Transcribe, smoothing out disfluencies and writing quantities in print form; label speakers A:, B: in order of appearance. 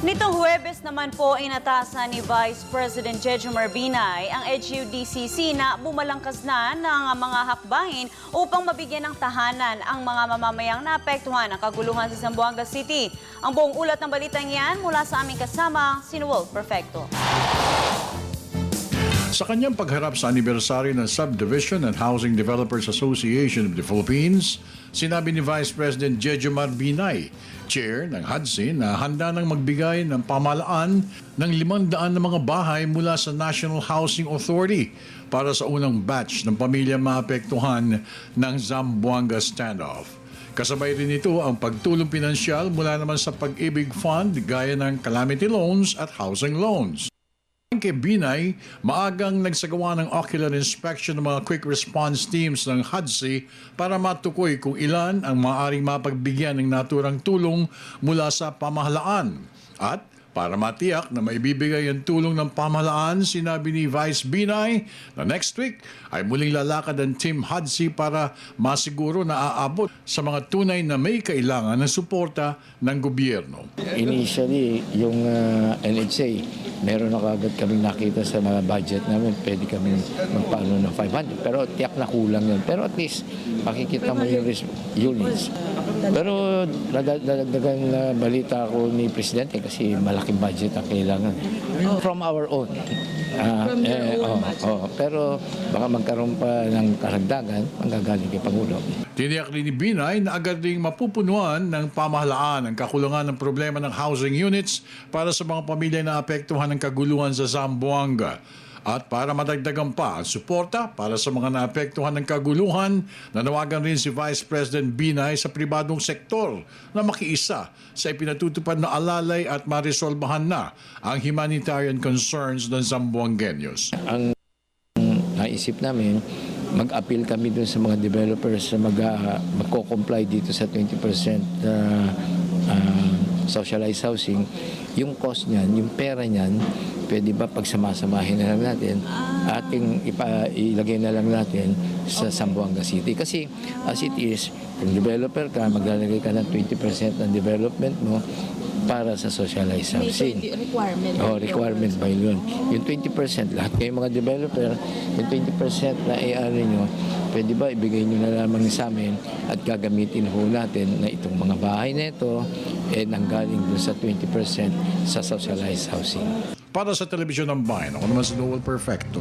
A: Nitong Huwebes naman po inatasan ni Vice President Jejomar Binay ang EDUDCC na bumalangkas na ng mga hakbangin upang mabigyan ng tahanan ang mga mamamayang naapektuhan ng kaguluhan sa Zamboanga City. Ang buong ulat ng balitang yan mula sa aming kasama, si Noel Perfecto.
B: Sa kanyang pagharap sa anibersaryo ng Subdivision and Housing Developers Association of the Philippines, sinabi ni Vice President Jejomar Binay, Chair ng HUDC, na handa nang magbigay ng pamahalaan ng 500 na mga bahay mula sa National Housing Authority para sa unang batch ng pamilya maapektuhan ng Zamboanga standoff. Kasabay rin ito ang pagtulong pinansyal mula naman sa Pag-ibig Fund gaya ng calamity loans at housing loans. Kay Binay, maagang nagsagawa ng ocular inspection ng mga quick response teams ng HUDC para matukoy kung ilan ang maaaring mapagbigyan ng naturang tulong mula sa pamahalaan. At para matiyak na maibibigay ang tulong ng pamahalaan, sinabi ni Vice Binay na next week ay muling lalakad ang Team HUDC para masiguro na aabot sa mga tunay na may kailangan ng suporta ng gobyerno.
C: Initially, yung NHA, meron na kagad kaming nakita sa mga budget namin, pwede kami magpaano ng 500. Pero tiyak na kulang yun. Pero at least, makikita mo yung units. Pero nadagdagan na balita ako ni Presidente kasi malaking budget ang kailangan. From our own. Pero baka magkaroon pa ng karagdagan, manggagaling kay Pangulo.
B: Tiniyak rin ni Binay na agad ding mapupunuan ng pamahalaan ang kakulangan ng problema ng housing units para sa mga pamilya na apektuhan ng kaguluhan sa Zamboanga. At para madagdagan pa ang suporta para sa mga naapektuhan ng kaguluhan, nanawagan rin si Vice President Binay sa pribadong sektor na makiisa sa ipinatutupad na alalay at marisolbahan na ang humanitarian concerns ng Zamboangueños.
C: Ang naisip namin, mag-appeal kami dun sa mga developers na magko-comply dito sa 20% socialized housing. Yung cost niyan, yung pera niyan, pwede ba pagsamasamahin na lang natin, ating ilagay na lang natin sa Zamboanga City. Kasi as it is, kung developer ka, maglalagay ka ng 20% ng development mo para sa socialized housing. Requirement by yun. Yung 20%, lahat kayo mga developer, yung 20% na i-ano nyo, pwede ba ibigay nyo na lamang sa amin at gagamitin ho natin na itong mga bahay na ito nanggaling dun sa 20% sa socialized housing.
B: Para sa Telebisyon ng Bayan, ako naman si Noel Perfecto.